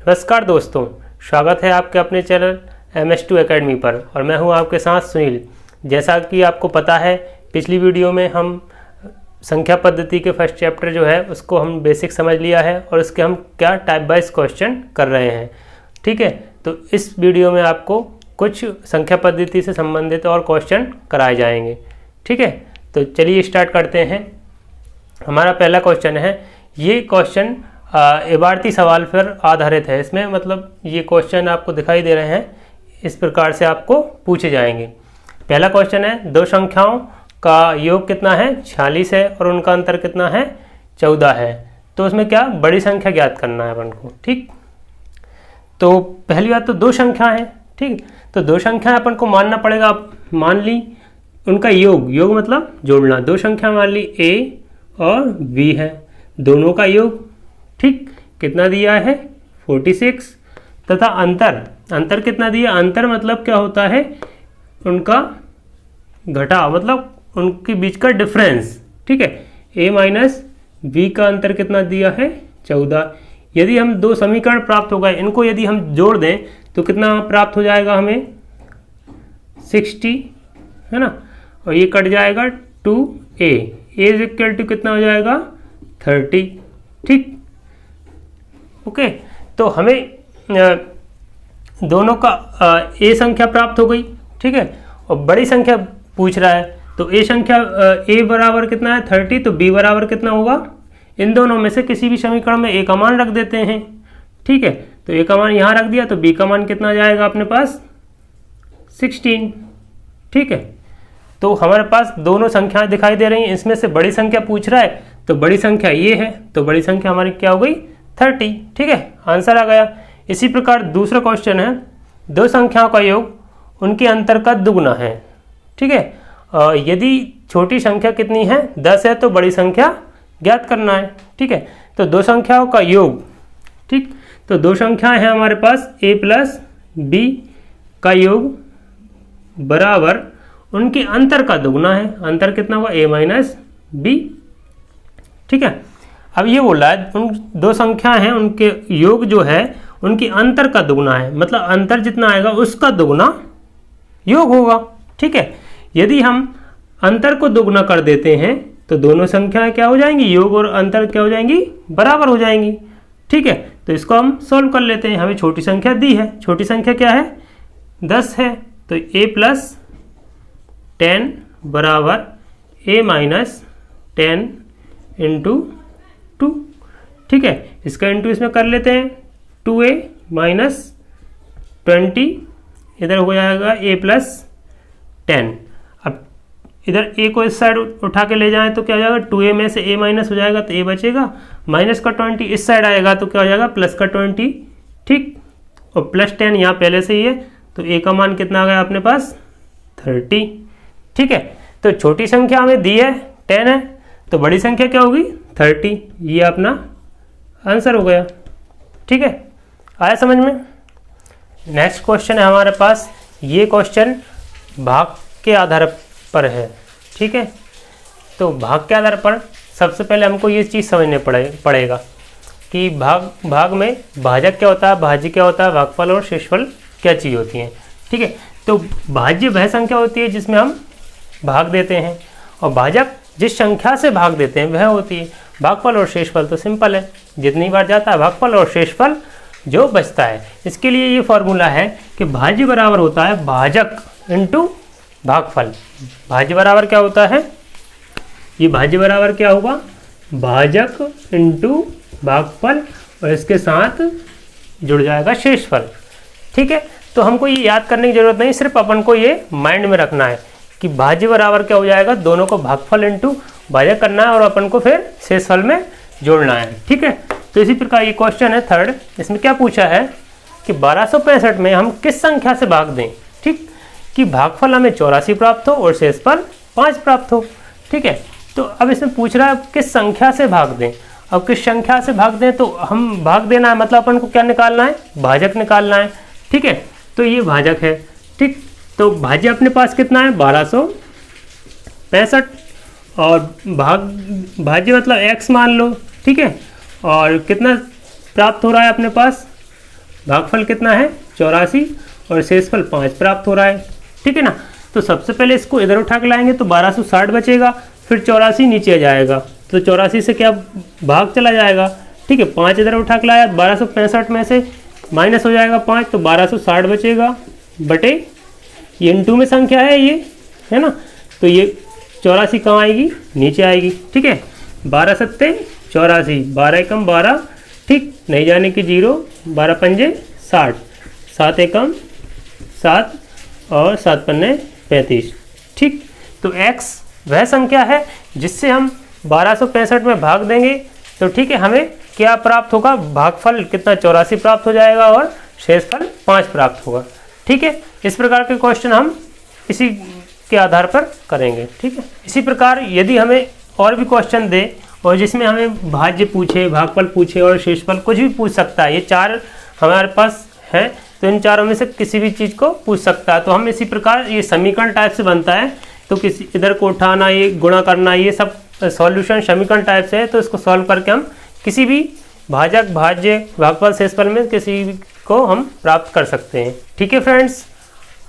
नमस्कार दोस्तों, स्वागत है आपके अपने चैनल MS2 एकेडमी पर और मैं हूं आपके साथ सुनील। जैसा कि आपको पता है, पिछली वीडियो में हम संख्या पद्धति के फर्स्ट चैप्टर जो है उसको हम बेसिक समझ लिया है और उसके हम क्या टाइप वाइज क्वेश्चन कर रहे हैं। ठीक है, तो इस वीडियो में आपको कुछ संख्या पद्धति से संबंधित और क्वेश्चन कराए जाएंगे। ठीक है, तो चलिए स्टार्ट करते हैं। हमारा पहला क्वेश्चन है, ये क्वेश्चन इबारती सवाल पर आधारित है। इसमें मतलब ये क्वेश्चन आपको दिखाई दे रहे हैं, इस प्रकार से आपको पूछे जाएंगे। पहला क्वेश्चन है, दो संख्याओं का योग कितना है? 46 है और उनका अंतर कितना है? 14 है। तो उसमें क्या बड़ी संख्या ज्ञात करना है अपन को। ठीक, तो पहली बात तो दो संख्या है। ठीक, तो दो संख्या अपन को मानना पड़ेगा। मान ली उनका योग, योग मतलब जोड़ना। दो संख्या मान ली A और B है, दोनों का योग। ठीक, कितना दिया है? 46 तथा अंतर कितना दिया? अंतर मतलब क्या होता है? उनका घटाव, मतलब उनके बीच का डिफरेंस। ठीक है, A माइनस B का अंतर कितना दिया है? 14। यदि हम दो समीकरण प्राप्त हो गए, इनको यदि हम जोड़ दें तो कितना प्राप्त हो जाएगा हमें? 60 है ना, और ये कट जाएगा 2A इज इक्वल टू कितना हो जाएगा? 30। ठीक, ओके, तो हमें दोनों का A संख्या प्राप्त हो गई। ठीक है, और बड़ी संख्या पूछ रहा है, तो A संख्या A बराबर कितना है? 30। तो B बराबर कितना होगा? इन दोनों में से किसी भी समीकरण में A का मान रख देते हैं। ठीक है, तो A का मान यहाँ रख दिया, तो B का मान कितना जाएगा अपने पास? 16। ठीक है, तो हमारे पास दोनों संख्याएं दिखाई दे रही हैं, इसमें से बड़ी संख्या पूछ रहा है, तो बड़ी संख्या ये है, तो बड़ी संख्या हमारी क्या हो गई? 30। ठीक है, आंसर आ गया। इसी प्रकार दूसरा क्वेश्चन है, दो संख्याओं का योग उनके अंतर का दुगना है। ठीक है, यदि छोटी संख्या कितनी है? 10 है, तो बड़ी संख्या ज्ञात करना है। ठीक है, तो दो संख्याओं का योग। ठीक, तो दो संख्याएं हैं हमारे पास, A प्लस B का योग बराबर उनके अंतर का दुगना है। अंतर कितना हुआ? A minus B। ठीक है, अब ये बोला है उन दो संख्याएं हैं, उनके योग जो है उनकी अंतर का दुगना है, मतलब अंतर जितना आएगा उसका दुगना योग होगा। ठीक है, यदि हम अंतर को दुगना कर देते हैं तो दोनों संख्याएं क्या हो जाएंगी? योग और अंतर क्या हो जाएंगी? बराबर हो जाएंगी। ठीक है, तो इसको हम सॉल्व कर लेते हैं। हमें छोटी संख्या दी है, छोटी संख्या क्या है? 10 है, तो A प्लस 10 बराबर A माइनस 10 इंटू 2। ठीक है, इसका इंटू इसमें कर लेते हैं, 2A माइनस 20 इधर हो जाएगा A प्लस 10। अब इधर A को इस साइड उठा के ले जाएं तो क्या हो जाएगा? 2A में से A माइनस हो जाएगा तो A बचेगा, माइनस का 20 इस साइड आएगा तो क्या हो जाएगा? प्लस का 20। ठीक, और प्लस 10 यहाँ पहले से ही है, तो A का मान कितना आ गया अपने पास? 30। ठीक है, तो छोटी संख्या हमें दी है 10 है, तो बड़ी संख्या क्या होगी? 30। ये अपना आंसर हो गया। ठीक है, आया समझ में? नेक्स्ट क्वेश्चन है हमारे पास, ये क्वेश्चन भाग के आधार पर है। ठीक है, तो भाग के आधार पर सबसे पहले हमको ये चीज़ समझने पड़ेगा कि भाग में भाजक क्या होता है, भाज्य क्या होता है, भागफल और शेषफल क्या चीज़ होती है। ठीक है, तो भाज्य वह संख्या होती है जिसमें हम भाग देते हैं, और भाजक जिस संख्या से भाग देते हैं वह होती है। भागफल और शेषफल तो सिंपल है, जितनी बार जाता है भागफल और शेषफल जो बचता है। इसके लिए ये फॉर्मूला है कि भाज्य बराबर होता है भाजक इंटू भागफल। भाज्य बराबर क्या होता है? ये भाज्य बराबर क्या होगा? भाजक इंटू भागफल, और इसके साथ जुड़ जाएगा शेषफल। ठीक है, तो हमको ये याद करने की जरूरत नहीं, सिर्फ अपन को ये माइंड में रखना है कि भाज्य बराबर क्या हो जाएगा? दोनों को भागफल इंटू भाजक करना है और अपन को फिर शेषफल में जोड़ना है। ठीक है, तो इसी प्रकार ये क्वेश्चन है थर्ड। इसमें क्या पूछा है कि 1265 में हम किस संख्या से भाग दें? ठीक, कि भागफल हमें 84 प्राप्त हो और शेषफल 5 प्राप्त हो। ठीक है, तो अब इसमें पूछ रहा है किस संख्या से भाग दें। अब किस संख्या से भाग दें, तो हम भाग देना है मतलब अपन को क्या निकालना है? भाजक निकालना है। ठीक है, तो ये भाजक है। ठीक, तो भाज्य अपने पास कितना है? 1265, और भाज्य मतलब x मान लो। ठीक है, और कितना प्राप्त हो रहा है अपने पास? भागफल कितना है 84 और शेषफल 5 प्राप्त हो रहा है। ठीक है ना। तो सबसे पहले इसको इधर उठा के लाएंगे तो 1260 बचेगा, फिर 84 नीचे आ जाएगा तो 84 से क्या भाग चला जाएगा। ठीक है, 5 इधर उठा के लाया, 1265 में से माइनस हो जाएगा 5 तो 1260 बचेगा बटे ये इंटू में संख्या है ये, है ना। तो ये 84 कहाँ आएगी, नीचे आएगी। ठीक है, 12 सत्ते 84, 12 एकम 12, ठीक, नहीं जाने की 0, 12 पंजे 60, 7 एकम 7 और 7 पन्ने 35। ठीक, तो x वह संख्या है जिससे हम 1265 में भाग देंगे तो ठीक है हमें क्या प्राप्त होगा, भागफल कितना 84 प्राप्त हो जाएगा और शेषफल 5 प्राप्त होगा। ठीक है, इस प्रकार के क्वेश्चन हम इसी के आधार पर करेंगे। ठीक है, इसी प्रकार यदि हमें और भी क्वेश्चन दे और जिसमें हमें भाज्य पूछे, भागफल पूछे और शेषफल कुछ भी पूछ सकता है, ये 4 हमारे पास है तो इन चारों में से किसी भी चीज़ को पूछ सकता है। तो हम इसी प्रकार ये समीकरण टाइप से बनता है तो किसी इधर को उठाना, ये गुणा करना, ये सब सॉल्यूशन समीकरण टाइप से है। तो इसको सॉल्व करके हम किसी भी भाजक, भाज्य, भागफल, शेषफल में किसी भी को हम प्राप्त कर सकते हैं। ठीक है फ्रेंड्स,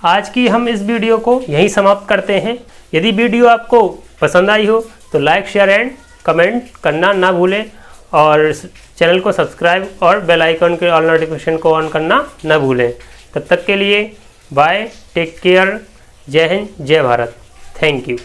आज की हम इस वीडियो को यहीं समाप्त करते हैं। यदि वीडियो आपको पसंद आई हो तो लाइक, शेयर एंड कमेंट करना ना भूलें और चैनल को सब्सक्राइब और बेल आइकन के ऑल नोटिफिकेशन को ऑन करना ना भूलें। तब तक के लिए बाय, टेक केयर, जय हिंद, जय भारत, थैंक यू।